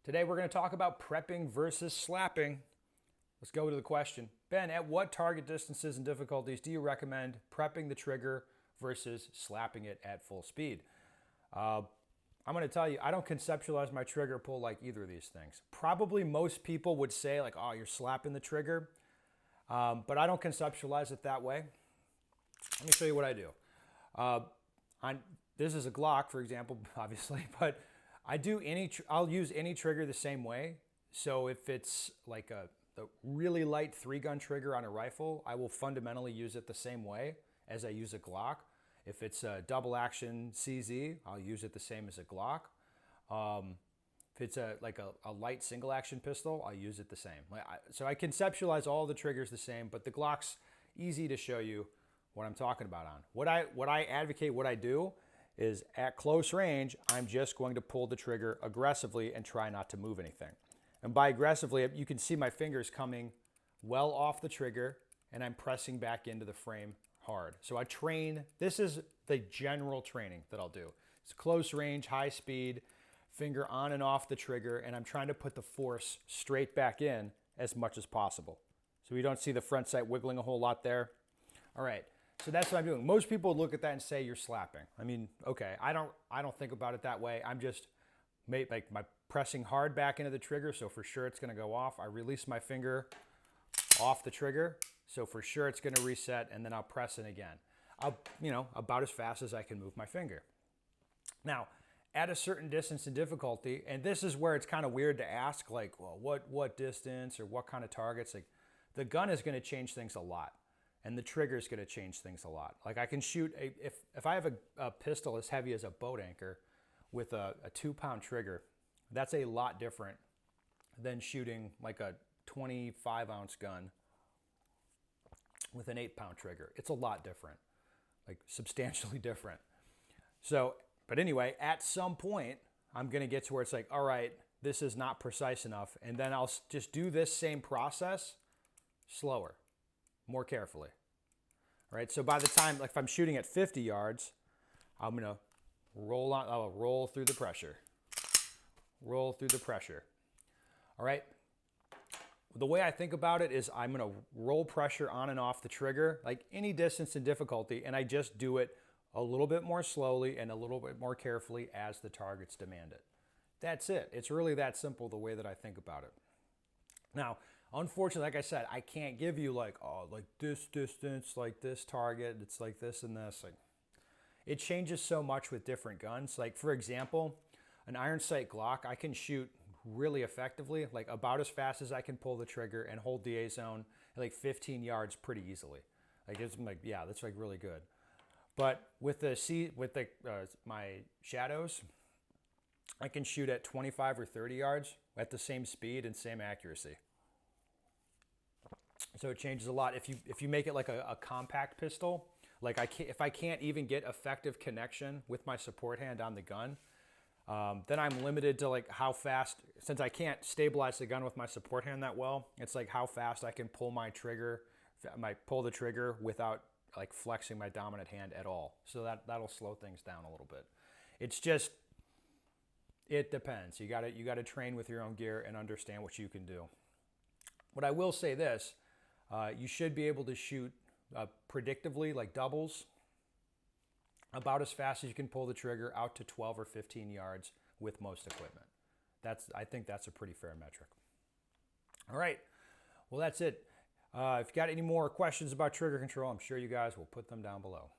Today we're going to talk about prepping versus slapping. Let's go to the question. Ben, at what target distances and difficulties do you recommend prepping the trigger versus slapping it at full speed? I'm going to tell you, I don't conceptualize my trigger pull like either of these things. Probably most people would say like, oh, you're slapping the trigger, but I don't conceptualize it that way. Let me show you what I do. This is a Glock, for example, obviously, but I'll use any trigger the same way. So if it's like the really light 3-gun trigger on a rifle, I will fundamentally use it the same way as I use a Glock. If it's a double action CZ, I'll use it the same as a Glock. If it's a light single action pistol, I'll use it the same. So I conceptualize all the triggers the same, but the Glock's easy to show you what I'm talking about on. What I advocate, what I do is at close range, I'm just going to pull the trigger aggressively and try not to move anything. And by aggressively, you can see my fingers coming well off the trigger and I'm pressing back into the frame hard. So I train, this is the general training that I'll do. It's close range, high speed, finger on and off the trigger, and I'm trying to put the force straight back in as much as possible. So we don't see the front sight wiggling a whole lot there. All right. So that's what I'm doing. Most people look at that and say you're slapping. I mean, okay, I don't think about it that way. I'm just my pressing hard back into the trigger, so for sure it's going to go off. I release my finger off the trigger, so for sure it's going to reset, and then I'll press it again. About as fast as I can move my finger. Now, at a certain distance and difficulty, and this is where it's kind of weird to ask, like, well, what distance or what kind of targets? Like, the gun is going to change things a lot. And the trigger is going to change things a lot. Like I can shoot, if I have a pistol as heavy as a boat anchor with a 2-pound trigger, that's a lot different than shooting like a 25-ounce gun with an 8-pound trigger. It's a lot different, like substantially different. So, but anyway, at some point, I'm going to get to where it's like, all right, this is not precise enough. And then I'll just do this same process slower, more carefully. All right, so by the time, like if I'm shooting at 50 yards, I'm gonna I'll roll through the pressure. Roll through the pressure. All right, the way I think about it is I'm gonna roll pressure on and off the trigger, like any distance and difficulty, and I just do it a little bit more slowly and a little bit more carefully as the targets demand it. That's it. It's really that simple the way that I think about it. Now, unfortunately, like I said, I can't give you like, oh, like this distance, like this target, it's like this and this. Like, it changes so much with different guns. Like for example, an iron sight Glock, I can shoot really effectively, like about as fast as I can pull the trigger and hold the A-zone at like 15 yards pretty easily. Like it's like, yeah, that's like really good. But with my shadows, I can shoot at 25 or 30 yards at the same speed and same accuracy. So it changes a lot. If you make it like a compact pistol, like if I can't even get effective connection with my support hand on the gun, then I'm limited to like how fast, since I can't stabilize the gun with my support hand that well, it's like how fast I can pull pull the trigger without like flexing my dominant hand at all. So that'll slow things down a little bit. It's just, it depends. You gotta train with your own gear and understand what you can do. But I will say this, you should be able to shoot predictively, like doubles, about as fast as you can pull the trigger out to 12 or 15 yards with most equipment. I think that's a pretty fair metric. All right, well that's it. If you got any more questions about trigger control, I'm sure you guys will put them down below.